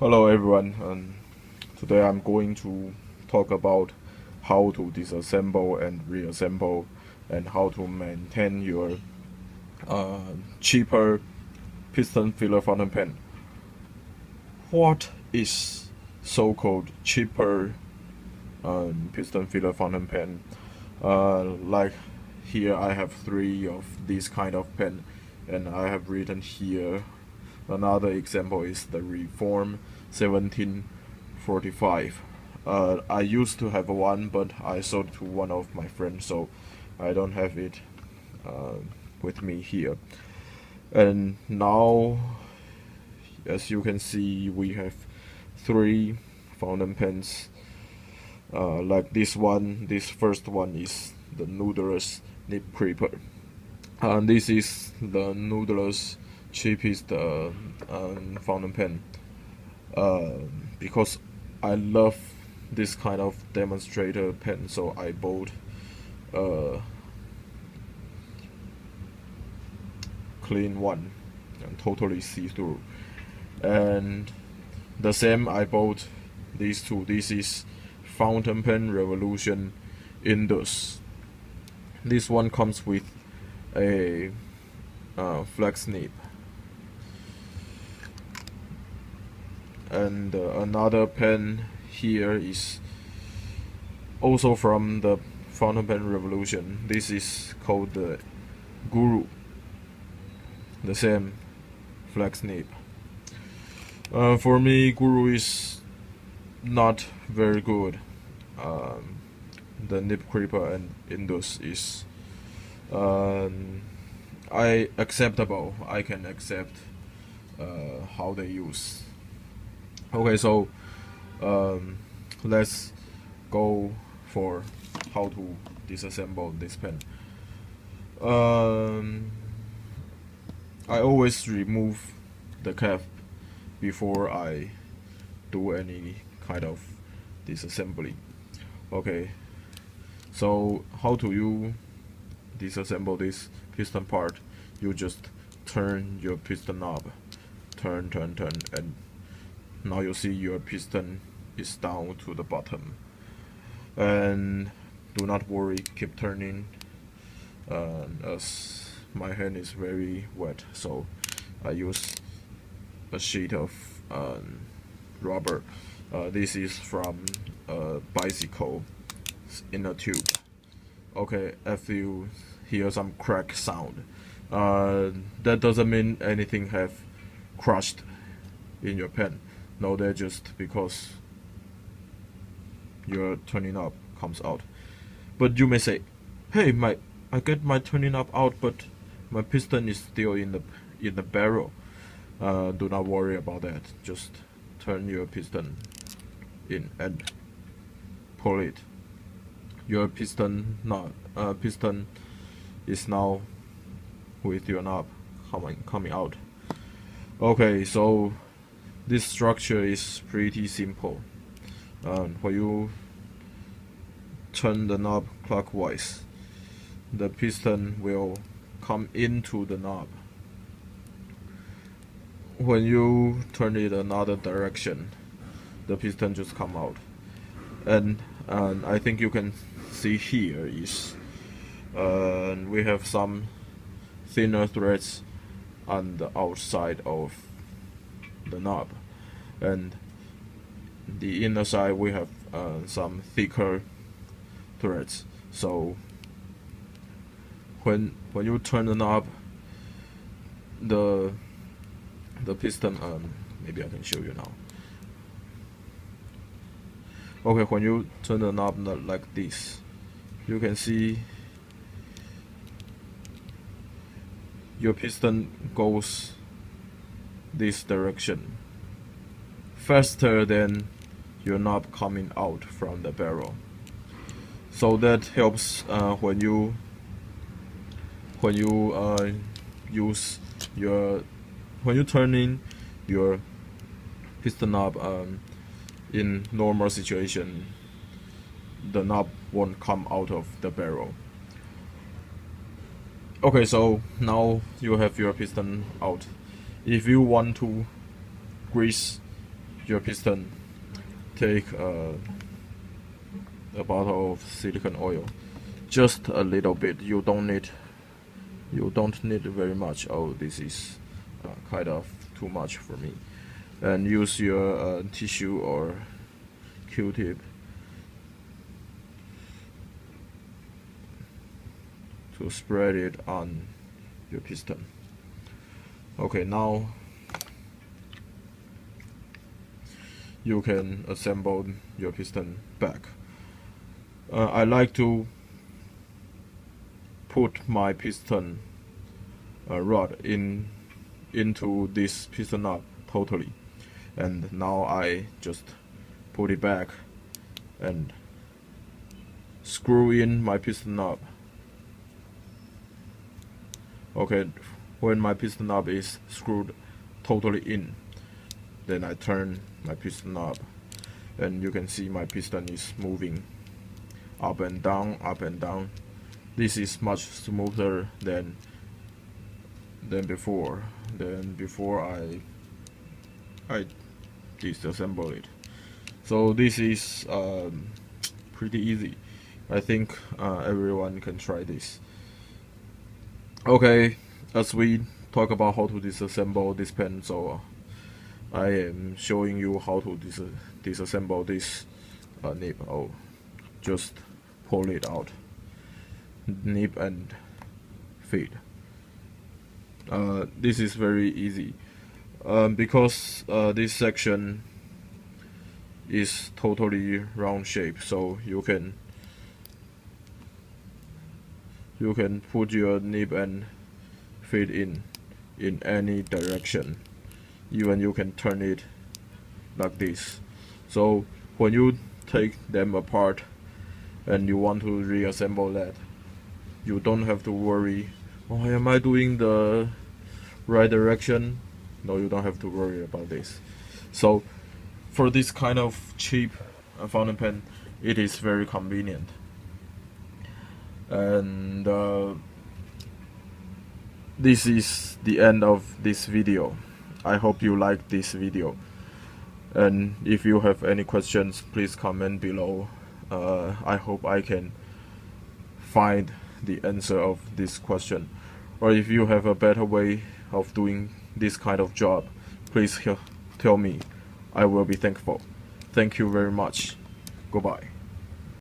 Hello everyone, today I'm going to talk about how to disassemble and reassemble and how to maintain your cheaper piston filler fountain pen. What is so-called cheaper piston filler fountain pen? Like here I have 3 of these kind of pen, and I have written here. Another example is the Reform 1745. I used to have one, but I sold it to one of my friends, so I don't have it with me here. And now, as you can see, we have 3 fountain pens. Like this one, this first one is the Noodler's Nib Creeper. And this is the Noodler's cheapest fountain pen, because I love this kind of demonstrator pen, so I bought clean one and totally see-through. And the same, I bought these 2. This is Fountain Pen Revolution Indus. This one comes with a flex nib. And another pen here is also from the Fountain Pen Revolution. This is called the Guru. The same flex nib. For me, Guru is not very good. The Nib Creeper and Indus is acceptable. I can accept how they use. Okay, so let's go for how to disassemble this pen. I always remove the cap before I do any kind of disassembly. Okay, so how do you disassemble this piston part? You just turn your piston knob, turn, and now you see your piston is down to the bottom. And do not worry, keep turning, as my hand is very wet, so I use a sheet of rubber. This is from a bicycle in a tube. Okay, if you hear some crack sound, that doesn't mean anything have crushed in your pen. No, they're just because your turning knob comes out. But you may say, hey, I get my turning knob out, but my piston is still in the barrel. Do not worry about that. Just turn your piston in and pull it. Your piston is now with your knob coming out. Okay, so this structure is pretty simple. When you turn the knob clockwise, the piston will come into the knob. When you turn it another direction, the piston just come out. And I think you can see here is we have some thinner threads on the outside of the knob, and the inner side we have some thicker threads. So when you turn the knob, the piston, maybe I can show you now. Okay, when you turn the knob like this, you can see your piston goes this direction faster than your knob coming out from the barrel. So that helps when you turn in your piston knob in normal situation, the knob won't come out of the barrel. Okay, so now you have your piston out. If you want to grease your piston, take a bottle of silicone oil, just a little bit. You don't need very much. Oh, this is kind of too much for me. And use your tissue or Q-tip to spread it on your piston. Okay, now you can assemble your piston back. I like to put my piston rod into this piston knob totally, and now I just put it back and screw in my piston knob. Okay, when my piston knob is screwed totally in, then I turn my piston knob, and you can see my piston is moving up and down, up and down. This is much smoother than before. I disassemble it. So this is pretty easy. I think everyone can try this. Okay, as we talk about how to disassemble this pen, so I am showing you how to disassemble this nib. Oh, just pull it out, nib and feed. This is very easy because this section is totally round shape, so you can put your nib and feed in any direction. Even you can turn it like this. So when you take them apart and you want to reassemble that, you don't have to worry, oh, am I doing the right direction? No, you don't have to worry about this. So for this kind of cheap fountain pen, it is very convenient. And this is the end of this video. I hope you liked this video, and if you have any questions, please comment below. I hope I can find the answer of this question, or if you have a better way of doing this kind of job, please tell me. I will be thankful. Thank you very much. Goodbye.